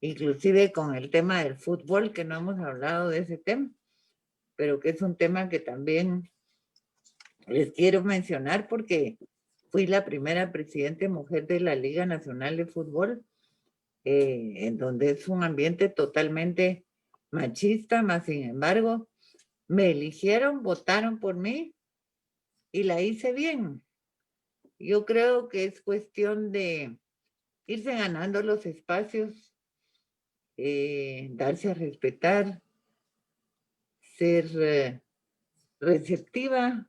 Speaker 3: inclusive con el tema del fútbol, que no hemos hablado de ese tema, pero que es un tema que también les quiero mencionar porque fui la primera presidente mujer de la Liga Nacional de Fútbol, en donde es un ambiente totalmente machista, mas sin embargo, me eligieron, votaron por mí y la hice bien. Yo creo que es cuestión de irse ganando los espacios, darse a respetar, ser receptiva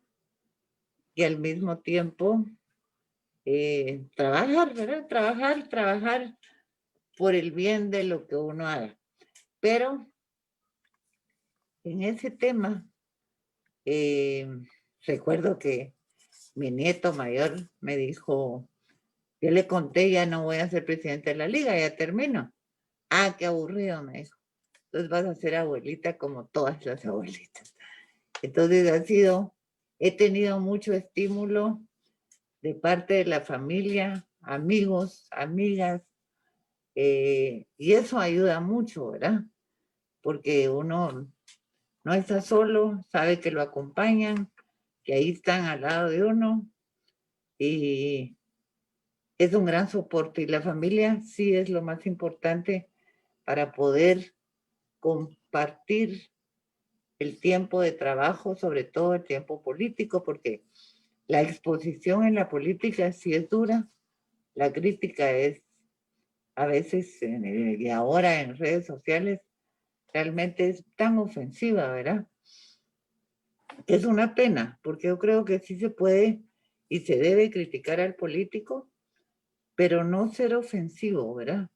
Speaker 3: y al mismo tiempo trabajar, ¿verdad? Trabajar por el bien de lo que uno haga. Pero en ese tema, recuerdo que mi nieto mayor me dijo, yo le conté, ya no voy a ser presidente de la liga, ya termino. Ah, qué aburrido, me dijo. Entonces vas a ser abuelita como todas las abuelitas. Entonces he tenido mucho estímulo de parte de la familia, amigos, amigas, y eso ayuda mucho, ¿verdad? Porque uno no está solo, sabe que lo acompañan, que ahí están al lado de uno, y es un gran soporte. Y la familia sí es lo más importante para poder compartir el tiempo de trabajo, sobre todo el tiempo político, porque la exposición en la política sí es dura, la crítica es a veces, y ahora en redes sociales, realmente es tan ofensiva, ¿verdad? Es una pena, porque yo creo que sí se puede y se debe criticar al político, pero no ser ofensivo, ¿verdad?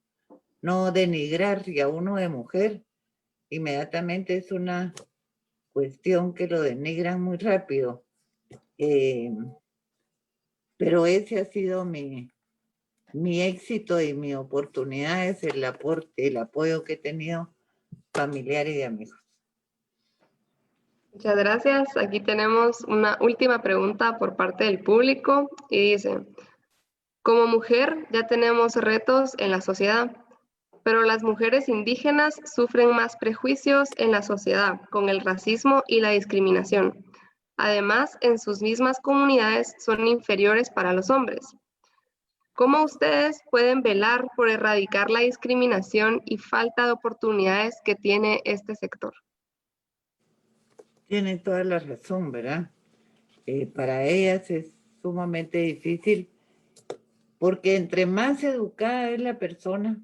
Speaker 3: No denigrar, y a uno de mujer, inmediatamente es una cuestión que lo denigran muy rápido. Pero ese ha sido mi éxito y mi oportunidad, es el aporte, el apoyo que he tenido familiar y de amigos.
Speaker 4: Muchas gracias. Aquí tenemos una última pregunta por parte del público y dice, como mujer ya tenemos retos en la sociedad. pero las mujeres indígenas sufren más prejuicios en la sociedad, con el racismo y la discriminación. Además, en sus mismas comunidades son inferiores para los hombres. ¿Cómo ustedes pueden velar por erradicar la discriminación y falta de oportunidades que tiene este sector?
Speaker 3: Tiene toda la razón, ¿verdad? Para ellas es sumamente difícil porque entre más educada es la persona,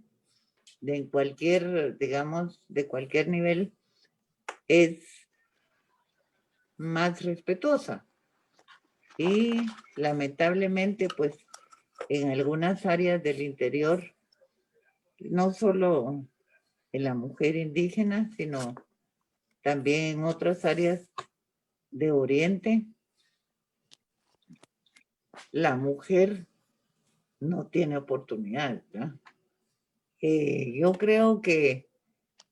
Speaker 3: de cualquier, digamos, de cualquier nivel, es más respetuosa. Y lamentablemente, pues, en algunas áreas del interior, no solo en la mujer indígena, sino también en otras áreas de Oriente, la mujer no tiene oportunidad, ¿verdad? Yo creo que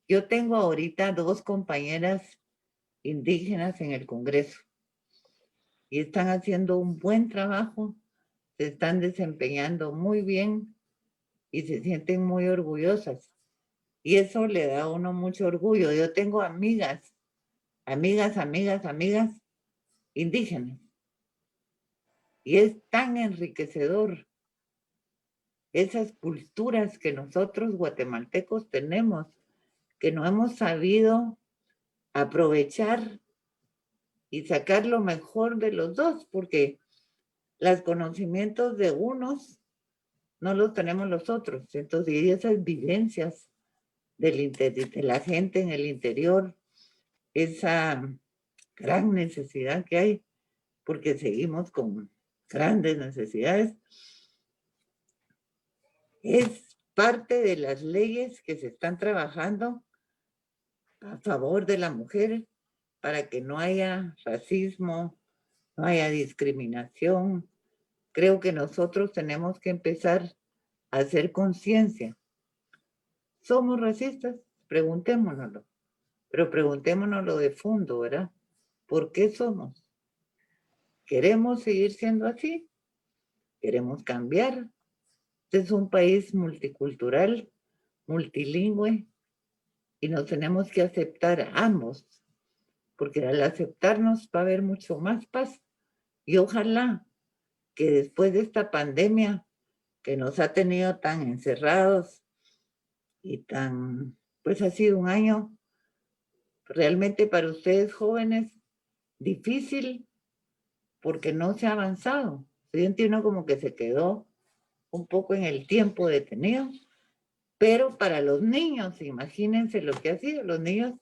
Speaker 3: yo tengo ahorita 2 compañeras indígenas en el Congreso y están haciendo un buen trabajo, se están desempeñando muy bien y se sienten muy orgullosas. Y eso le da a uno mucho orgullo. Yo tengo amigas indígenas. Y es tan enriquecedor esas culturas que nosotros guatemaltecos tenemos, que no hemos sabido aprovechar y sacar lo mejor de los dos, porque los conocimientos de unos no los tenemos los otros. Entonces, y esas vivencias de la gente en el interior, esa gran necesidad que hay, porque seguimos con grandes necesidades, es parte de las leyes que se están trabajando a favor de la mujer para que no haya racismo, no haya discriminación. Creo que nosotros tenemos que empezar a hacer conciencia. ¿Somos racistas? Preguntémonoslo, pero preguntémonoslo de fondo, ¿verdad? ¿Por qué somos? ¿Queremos seguir siendo así? ¿Queremos cambiar? Este es un país multicultural, multilingüe, y nos tenemos que aceptar a ambos, porque al aceptarnos va a haber mucho más paz. Y ojalá que después de esta pandemia que nos ha tenido tan encerrados y tan, pues ha sido un año realmente para ustedes jóvenes difícil porque no se ha avanzado. Se entiende como que se quedó un poco en el tiempo detenido, pero para los niños, imagínense lo que ha sido. Los niños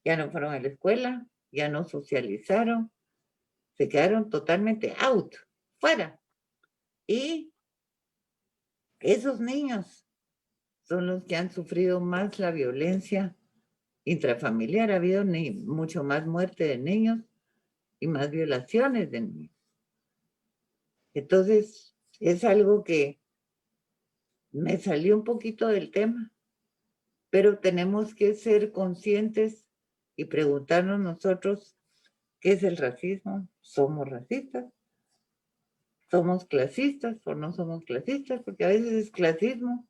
Speaker 3: ya no fueron a la escuela, ya no socializaron, se quedaron totalmente out, fuera. Y esos niños son los que han sufrido más la violencia intrafamiliar. Ha habido mucho más muerte de niños y más violaciones de niños. Entonces, es algo que me salió un poquito del tema, pero tenemos que ser conscientes y preguntarnos nosotros qué es el racismo. ¿Somos racistas? ¿Somos clasistas o no somos clasistas? Porque a veces es clasismo.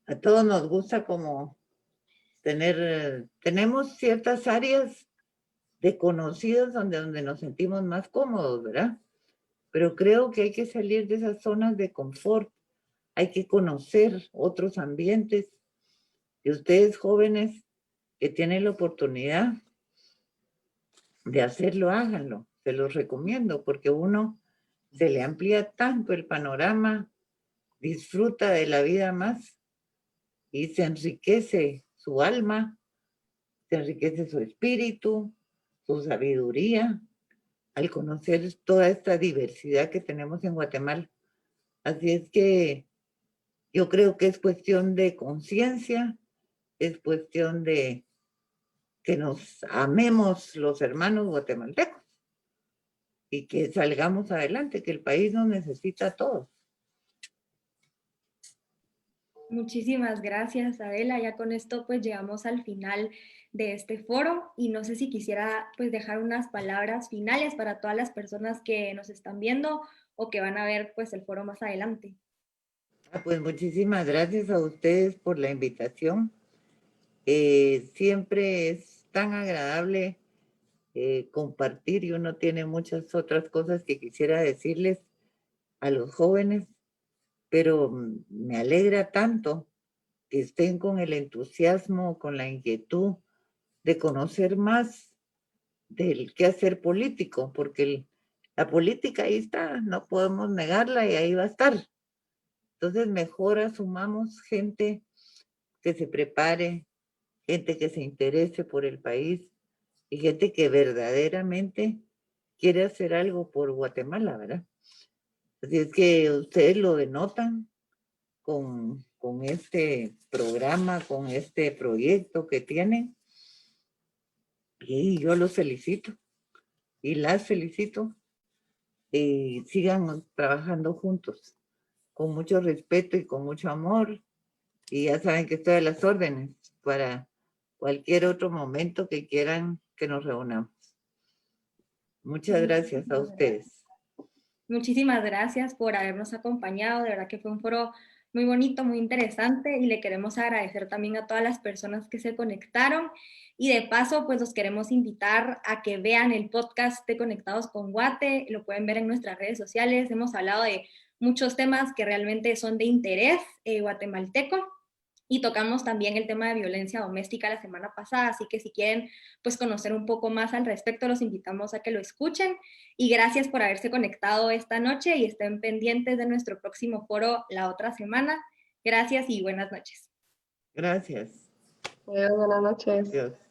Speaker 3: A todos nos gusta como tenemos ciertas áreas de conocidos donde nos sentimos más cómodos, ¿verdad? Pero creo que hay que salir de esas zonas de confort, hay que conocer otros ambientes. Y ustedes jóvenes que tienen la oportunidad de hacerlo, háganlo. Se los recomiendo porque uno se le amplía tanto el panorama, disfruta de la vida más y se enriquece su alma, se enriquece su espíritu, su sabiduría, al conocer toda esta diversidad que tenemos en Guatemala. Así es que yo creo que es cuestión de conciencia, es cuestión de que nos amemos los hermanos guatemaltecos y que salgamos adelante, que el país nos necesita a todos.
Speaker 2: Muchísimas gracias, Adela. Ya con esto pues llegamos al final de este foro y no sé si quisiera pues dejar unas palabras finales para todas las personas que nos están viendo o que van a ver pues el foro más adelante.
Speaker 3: Pues muchísimas gracias a ustedes por la invitación. Siempre es tan agradable compartir y uno tiene muchas otras cosas que quisiera decirles a los jóvenes, pero me alegra tanto que estén con el entusiasmo, con la inquietud de conocer más del quehacer político, porque la política ahí está, no podemos negarla y ahí va a estar. Entonces mejor asumamos gente que se prepare, gente que se interese por el país y gente que verdaderamente quiere hacer algo por Guatemala, ¿verdad? Así es que ustedes lo denotan con este programa, con este proyecto que tienen, y yo los felicito y las felicito, y sigan trabajando juntos, con mucho respeto y con mucho amor, y ya saben que estoy a las órdenes para cualquier otro momento que quieran que nos reunamos. Muchas gracias a ustedes.
Speaker 2: Muchísimas gracias por habernos acompañado. De verdad que fue un foro muy bonito, muy interesante y le queremos agradecer también a todas las personas que se conectaron. Y de paso, pues los queremos invitar a que vean el podcast de Conectados con Guate. Lo pueden ver en nuestras redes sociales. Hemos hablado de muchos temas que realmente son de interés guatemalteco. Y tocamos también el tema de violencia doméstica la semana pasada, así que si quieren pues conocer un poco más al respecto, los invitamos a que lo escuchen. Y gracias por haberse conectado esta noche y estén pendientes de nuestro próximo foro la otra semana. Gracias y buenas noches.
Speaker 3: Gracias.
Speaker 4: Buenas noches.
Speaker 3: Adiós.